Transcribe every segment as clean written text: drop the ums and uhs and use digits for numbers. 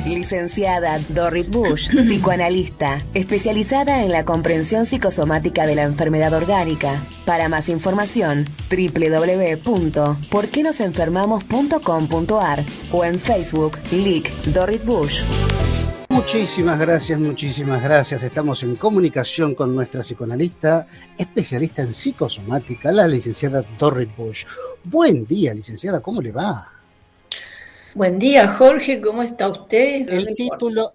Licenciada Dorrit Bush, psicoanalista, especializada en la comprensión psicosomática de la enfermedad orgánica. Para más información, www.porquenosenfermamos.com.ar o en Facebook, Lic Dorrit Bush. Muchísimas gracias. Estamos en comunicación con nuestra psicoanalista, especialista en psicosomática, la licenciada Dorrit Bush. Buen día, licenciada, ¿cómo le va? Buen día, Jorge, ¿cómo está usted? El título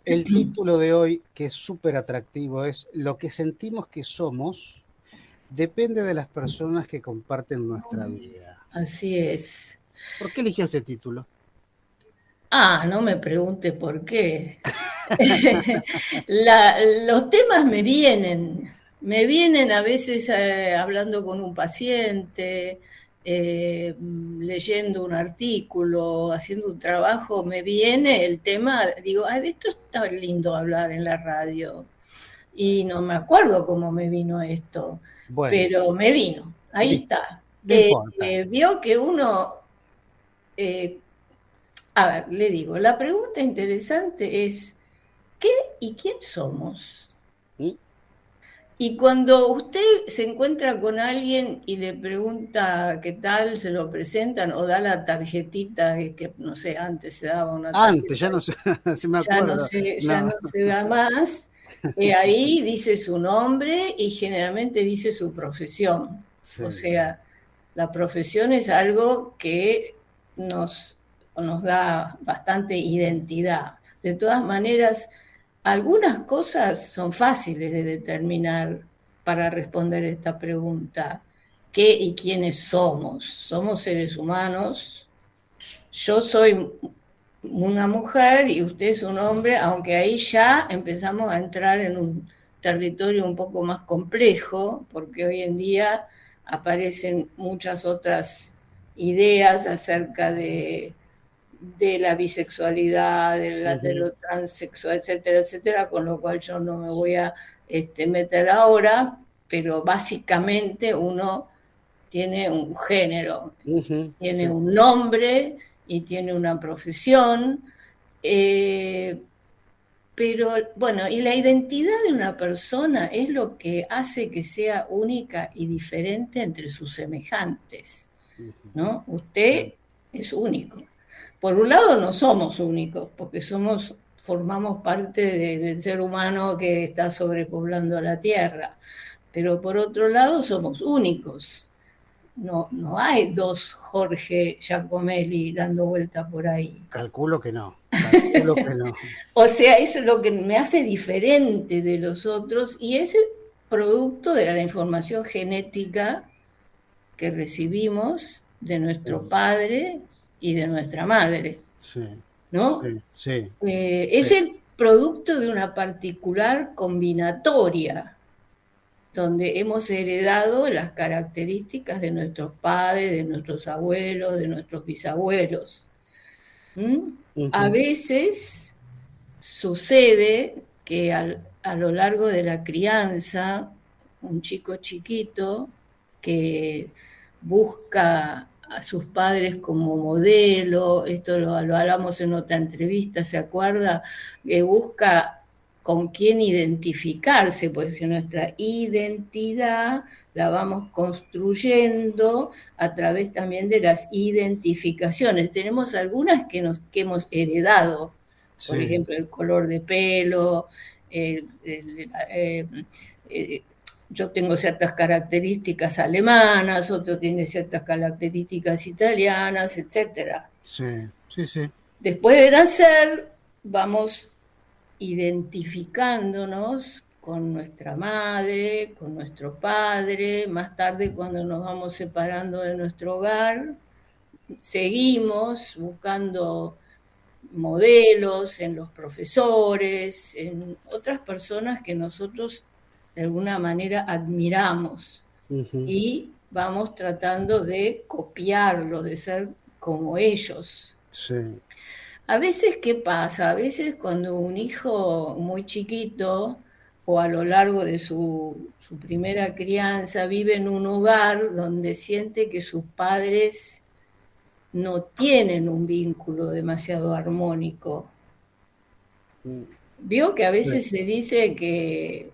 de hoy, que es súper atractivo, es Lo que sentimos que somos depende de las personas que comparten nuestra vida. Así es. ¿Por qué eligió este título? No me pregunte por qué. Los temas me vienen a veces hablando con un paciente, leyendo un artículo, haciendo un trabajo, me viene el tema, digo, de esto está lindo hablar en la radio. Y no me acuerdo cómo me vino esto, pero me vino, ahí está. No importa. Vio que uno... a ver, le digo, la pregunta interesante es, ¿qué y quién somos? ¿Sí? Y cuando usted se encuentra con alguien y le pregunta qué tal, se lo presentan o da la tarjetita, que no sé, antes se daba una tarjeta. Antes, ya no sé, si me acuerdo. Ya no se da más. Ahí dice su nombre y generalmente dice su profesión. Sí. O sea, la profesión es algo que nos da bastante identidad. De todas maneras, algunas cosas son fáciles de determinar para responder esta pregunta. ¿Qué y quiénes somos? Somos seres humanos. Yo soy una mujer y usted es un hombre, aunque ahí ya empezamos a entrar en un territorio un poco más complejo, porque hoy en día aparecen muchas otras ideas acerca de la bisexualidad, de lo transexual, etcétera, etcétera, con lo cual yo no me voy a meter ahora, pero básicamente uno tiene un género, tiene un nombre y tiene una profesión, pero bueno, y la identidad de una persona es lo que hace que sea única y diferente entre sus semejantes, ¿no? Usted es único. Por un lado no somos únicos, porque formamos parte del ser humano que está sobrepoblando la Tierra, pero por otro lado somos únicos. No hay dos Jorge Giacomelli dando vuelta por ahí. Calculo que no. O sea, eso es lo que me hace diferente de los otros y es el producto de la información genética que recibimos de nuestro padre y de nuestra madre. Sí. ¿No? Sí. Es el producto de una particular combinatoria donde hemos heredado las características de nuestros padres, de nuestros abuelos, de nuestros bisabuelos. A veces sucede que a lo largo de la crianza, un chico chiquito que busca a sus padres como modelo, esto lo hablamos en otra entrevista, ¿se acuerda? Que busca con quién identificarse, porque nuestra identidad la vamos construyendo a través también de las identificaciones. Tenemos algunas que hemos heredado, por ejemplo, el color de pelo, yo tengo ciertas características alemanas, otro tiene ciertas características italianas, etc. Sí. Después de nacer, vamos identificándonos con nuestra madre, con nuestro padre, más tarde cuando nos vamos separando de nuestro hogar, seguimos buscando modelos en los profesores, en otras personas que nosotros de alguna manera admiramos y vamos tratando de copiarlo, de ser como ellos. Sí. A veces, ¿qué pasa? A veces cuando un hijo muy chiquito o a lo largo de su primera crianza vive en un hogar donde siente que sus padres no tienen un vínculo demasiado armónico, Vio que a veces se dice que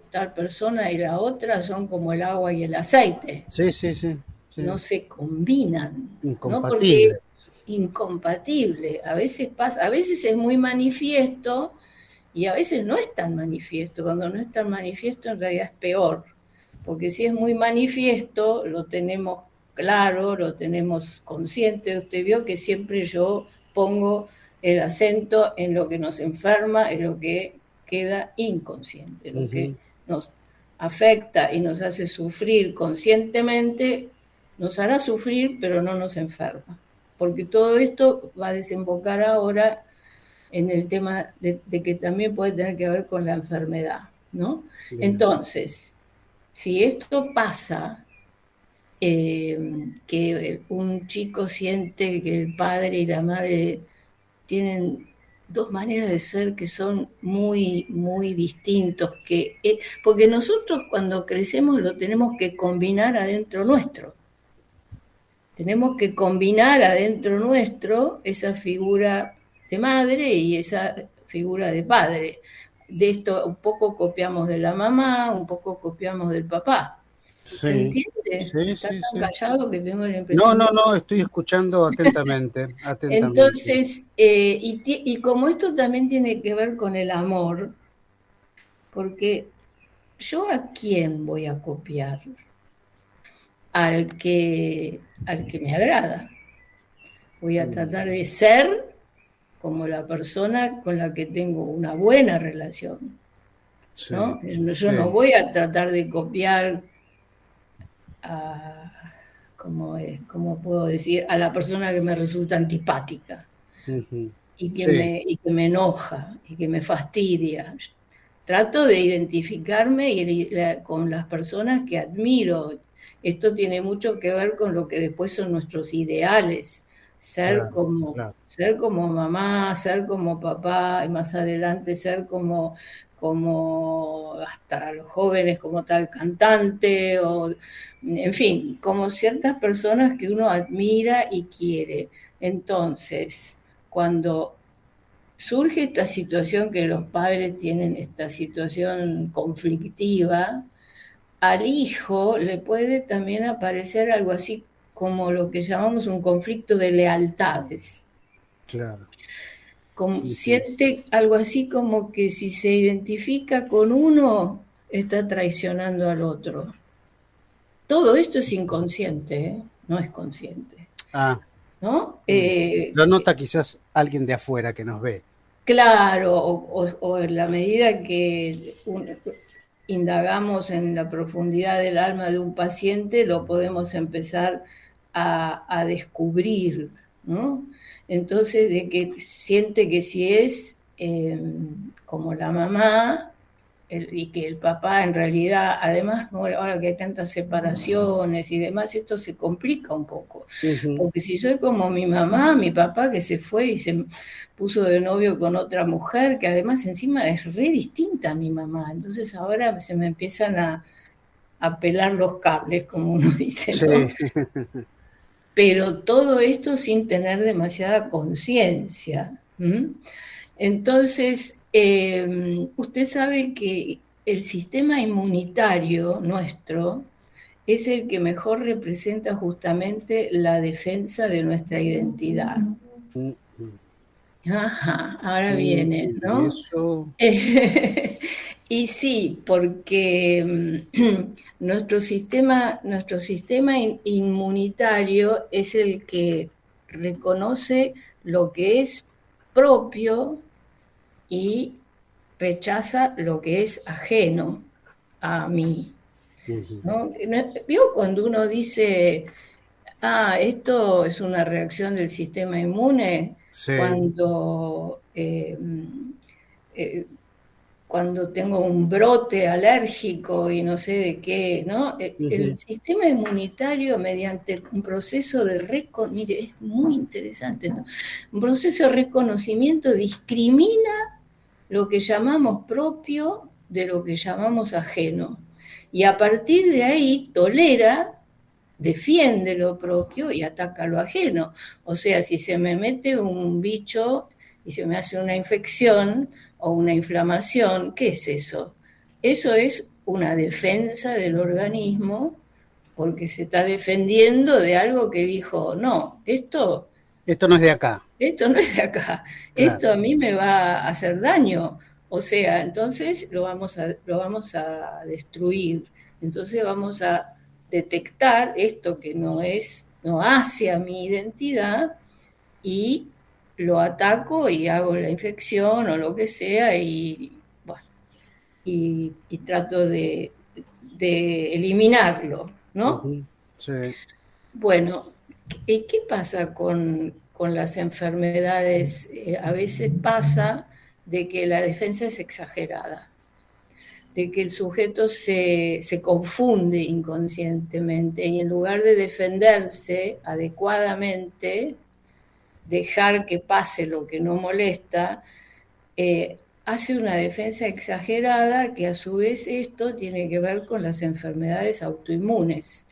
tal persona y la otra son como el agua y el aceite. Sí, sí, sí. Sí. No se combinan, ¿no? Incompatible. Porque incompatible. A veces pasa, a veces es muy manifiesto y a veces no es tan manifiesto. Cuando no es tan manifiesto, en realidad es peor. Porque si es muy manifiesto, lo tenemos claro, lo tenemos consciente. Usted vio que siempre yo pongo el acento en lo que nos enferma, en lo que queda inconsciente, lo que nos afecta y nos hace sufrir conscientemente, nos hará sufrir, pero no nos enferma. Porque todo esto va a desembocar ahora en el tema de que también puede tener que ver con la enfermedad, ¿no? Bien. Entonces, si esto pasa, que un chico siente que el padre y la madre tienen dos maneras de ser que son muy, muy distintos, porque nosotros cuando crecemos lo tenemos que combinar adentro nuestro. Tenemos que combinar adentro nuestro esa figura de madre y esa figura de padre. De esto un poco copiamos de la mamá, un poco copiamos del papá. Sí, ¿Se entiende? sí, Está sí, tan sí. callado que tengo la impresión. No, estoy escuchando atentamente. Entonces, y como esto también tiene que ver con el amor, porque yo a quién voy a copiar, al que me agrada. Voy a tratar de ser como la persona con la que tengo una buena relación, ¿no? Yo no voy a tratar de copiar a, ¿cómo puedo decir? A la persona que me resulta antipática y que me enoja y que me fastidia. Trato de identificarme con las personas que admiro. Esto tiene mucho que ver con lo que después son nuestros ideales. Ser como mamá, ser como papá, y más adelante ser como hasta los jóvenes, como tal cantante, o en fin, como ciertas personas que uno admira y quiere. Entonces, cuando surge esta situación que los padres tienen, esta situación conflictiva, al hijo le puede también aparecer algo así como lo que llamamos un conflicto de lealtades. Claro. Siente algo así como que si se identifica con uno, está traicionando al otro. Todo esto es inconsciente, ¿eh? No es consciente. ¿No? Lo nota quizás alguien de afuera que nos ve. Claro, o en la medida que indagamos en la profundidad del alma de un paciente, lo podemos empezar a descubrir, ¿no? Entonces, de que siente que si es como la mamá, y que el papá en realidad, además, ahora que hay tantas separaciones y demás, esto se complica un poco. Porque si soy como mi mamá, mi papá que se fue y se puso de novio con otra mujer, que además encima es re distinta a mi mamá, entonces ahora se me empiezan a pelar los cables, como uno dice, ¿no? Sí. Pero todo esto sin tener demasiada conciencia. Entonces, usted sabe que el sistema inmunitario nuestro es el que mejor representa justamente la defensa de nuestra identidad. Ajá, ahora viene, ¿no? Eso. Y sí, porque nuestro sistema inmunitario es el que reconoce lo que es propio y rechaza lo que es ajeno a mí, ¿no? ¿Vio cuando uno dice, esto es una reacción del sistema inmune? Sí. Cuando tengo un brote alérgico y no sé de qué, ¿no? El sistema inmunitario, mediante un proceso de mire, es muy interesante, ¿no? Un proceso de reconocimiento discrimina lo que llamamos propio de lo que llamamos ajeno. Y a partir de ahí tolera, defiende lo propio y ataca lo ajeno. O sea, si se me mete un bicho y se me hace una infección o una inflamación, ¿qué es eso? Eso es una defensa del organismo porque se está defendiendo de algo que dijo, no, esto no es de acá. Esto no es de acá, Claro. esto a mí me va a hacer daño. O sea, entonces lo vamos a destruir. Entonces vamos a detectar esto que no hace a mi identidad y lo ataco y hago la infección o lo que sea y, bueno, y trato de eliminarlo, ¿no? Uh-huh. Sí. Bueno, ¿qué pasa con las enfermedades? A veces pasa de que la defensa es exagerada, de que el sujeto se confunde inconscientemente y en lugar de defenderse adecuadamente, dejar que pase lo que no molesta, hace una defensa exagerada que a su vez esto tiene que ver con las enfermedades autoinmunes,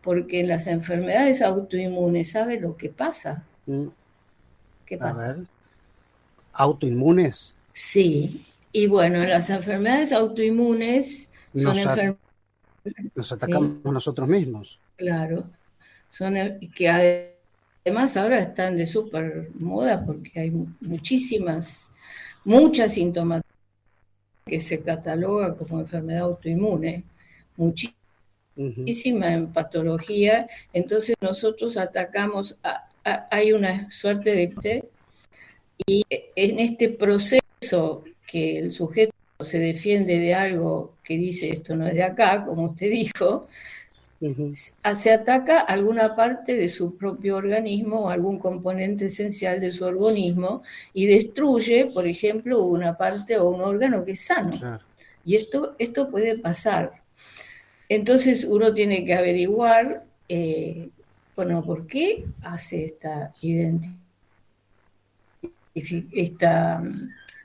porque en las enfermedades autoinmunes, ¿sabe lo que pasa? ¿Qué pasa? A ver, autoinmunes. Sí, y bueno, las enfermedades autoinmunes son Nos, enfermedades, nos atacamos nosotros mismos. claro, son que además ahora están de súper moda porque hay muchas sintomatologías que se cataloga como enfermedad autoinmune, muchísima en patología, entonces nosotros atacamos, hay una suerte de... Y en este proceso que el sujeto se defiende de algo que dice esto no es de acá, como usted dijo, se ataca alguna parte de su propio organismo o algún componente esencial de su organismo y destruye, por ejemplo, una parte o un órgano que es sano. Claro. Y esto puede pasar. Entonces uno tiene que averiguar, bueno, ¿por qué hace esta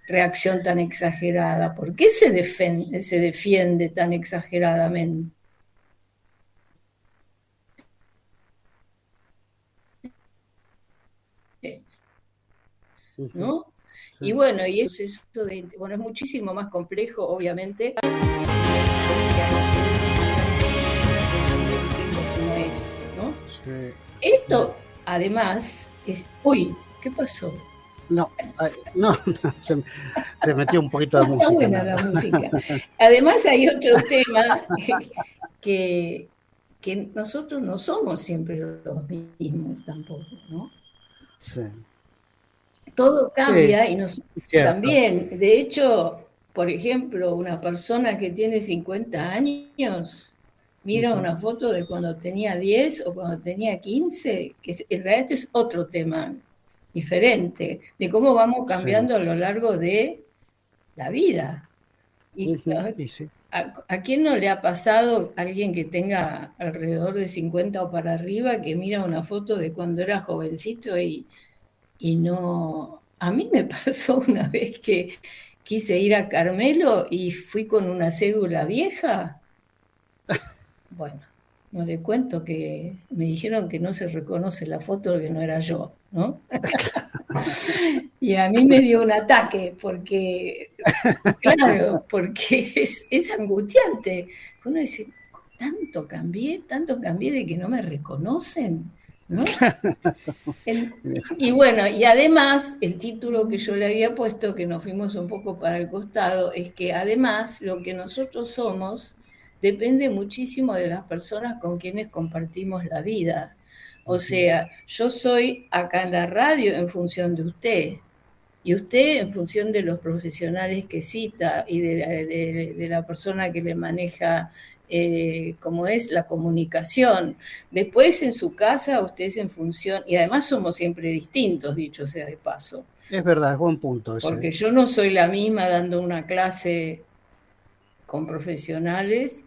reacción tan exagerada? ¿Por qué se defiende tan exageradamente? ¿No? Sí. Y bueno, y eso es muchísimo más complejo, obviamente. ¿No? Sí. Esto, además, es... Uy, ¿qué pasó? No, se metió un poquito de música. Está buena la música. Además hay otro tema que nosotros no somos siempre los mismos tampoco, ¿no? Sí. Todo cambia y nosotros también. De hecho, por ejemplo, una persona que tiene 50 años mira una foto de cuando tenía 10 o cuando tenía 15, que en realidad este es otro tema diferente, de cómo vamos cambiando a lo largo de la vida. Y, ¿a quién no le ha pasado, alguien que tenga alrededor de 50 o para arriba, que mira una foto de cuando era jovencito y no... A mí me pasó una vez que quise ir a Carmelo y fui con una cédula vieja. Bueno, no le cuento que me dijeron que no se reconoce la foto porque no era yo, ¿no? Y a mí me dio un ataque porque, claro, porque es angustiante. Uno dice, tanto cambié de que no me reconocen, ¿no? Y bueno, y además el título que yo le había puesto, que nos fuimos un poco para el costado, es que además lo que nosotros somos depende muchísimo de las personas con quienes compartimos la vida. O sea, yo soy acá en la radio en función de usted, y usted en función de los profesionales que cita y de la persona que le maneja como es la comunicación. Después en su casa usted es en función, y además somos siempre distintos, dicho sea de paso. Es verdad, es buen punto ese. Porque yo no soy la misma dando una clase con profesionales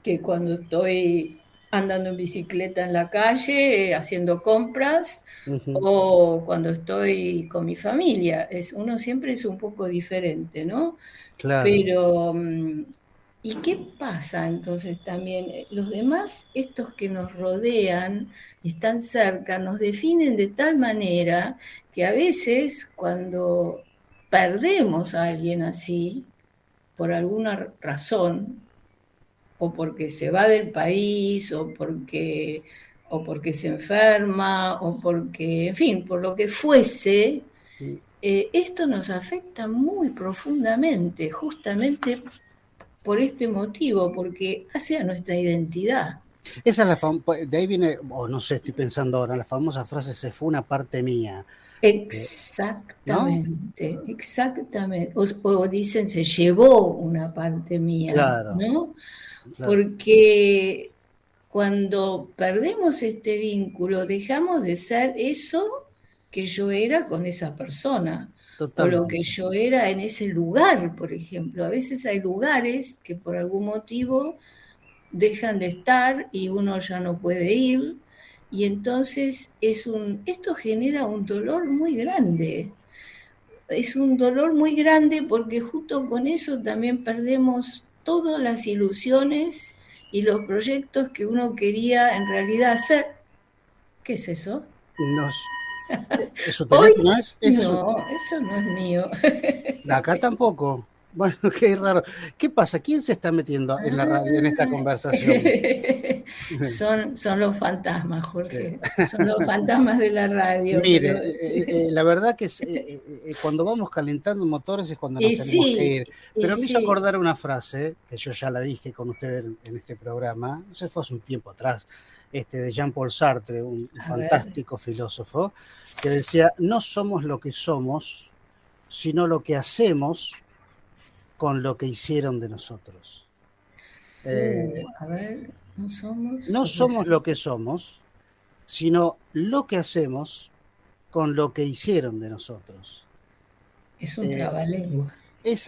que cuando estoy andando en bicicleta en la calle, haciendo compras, o cuando estoy con mi familia. Uno siempre es un poco diferente, ¿no? Claro. Pero ¿Y qué pasa entonces también? Los demás, estos que nos rodean, están cerca, nos definen de tal manera que a veces cuando perdemos a alguien así, por alguna razón, o porque se va del país, o porque se enferma, o porque, en fin, por lo que fuese, esto nos afecta muy profundamente, justamente por este motivo, porque hace a nuestra identidad. Esa es de ahí viene, o no sé, estoy pensando ahora, la famosa frase, se fue una parte mía. ¿No? Exactamente, exactamente. O dicen, se llevó una parte mía, Claro, ¿no? claro. Porque cuando perdemos este vínculo, dejamos de ser eso que yo era con esa persona, o lo que Totalmente. yo era en ese lugar, por ejemplo. A veces hay lugares que por algún motivo dejan de estar y uno ya no puede ir, y entonces esto genera un dolor muy grande. Es un dolor muy grande porque justo con eso también perdemos todas las ilusiones y los proyectos que uno quería en realidad hacer. ¿Qué es eso? ¿Su Hoy teléfono es? ¿Ese es su, no, eso no es mío. acá tampoco. Bueno, qué raro. ¿Qué pasa? ¿Quién se está metiendo en la radio, en esta Ah, conversación? son los fantasmas, Sí. Jorge. Son los fantasmas de la radio, Mire, pero la verdad que cuando vamos calentando motores es cuando nos y tenemos que sí, ir. y Pero me hizo sí. acordar una frase que yo ya la dije con usted en este programa, no sé, fue hace un tiempo atrás, de Jean-Paul Sartre, un A ver. fantástico filósofo, que decía, no somos lo que somos, sino lo que hacemos con lo que hicieron de nosotros. A ver, no somos No lo que somos lo que somos, sino lo que hacemos con lo que hicieron de nosotros. es un Eh, trabalengua.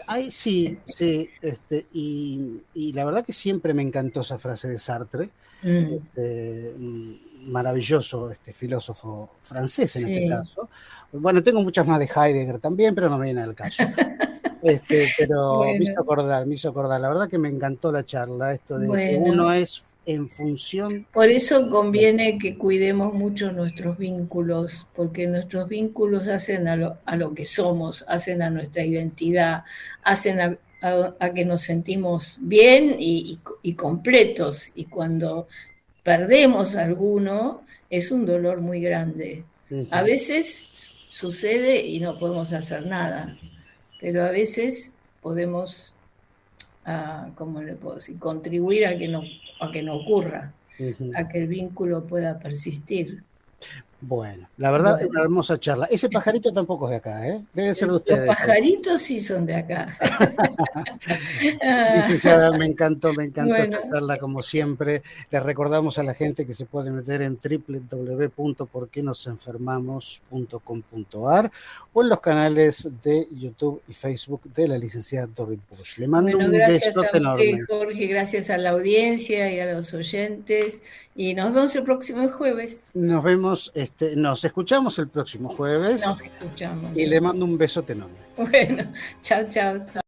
Ahí sí, sí, y la verdad que siempre me encantó esa frase de Sartre, Mm, maravilloso filósofo francés en este sí, caso. Bueno, tengo muchas más de Heidegger también, pero no me viene al caso. Pero bueno, me hizo acordar, la verdad que me encantó la charla, esto de que uno bueno. es en función Por eso del... conviene que cuidemos mucho nuestros vínculos, porque nuestros vínculos hacen a lo que somos, hacen a nuestra identidad, hacen a que nos sentimos bien y completos. Y cuando perdemos alguno, es un dolor muy grande. A Ujú, veces sucede y no podemos hacer nada, pero a veces podemos, ¿cómo le puedo decir?, contribuir a que no ocurra, ujú. a que el vínculo pueda persistir. Bueno, la verdad, una Bueno, hermosa charla. Ese pajarito tampoco es de acá, ¿eh? Debe ser de los ustedes. pajaritos sí son de acá. Licenciada, me encantó esta Bueno, charla como siempre. Les recordamos a la gente que se puede meter en www.porquenosenfermamos.com.ar o en los canales de YouTube y Facebook de la licenciada Dorit Bush. Le mando bueno, un gracias a besote usted, enorme. Jorge, gracias a la audiencia y a los oyentes, y nos vemos el próximo jueves. Nos vemos, nos escuchamos el próximo jueves Nos y escuchamos. le mando un besote enorme. Bueno, chao, chao.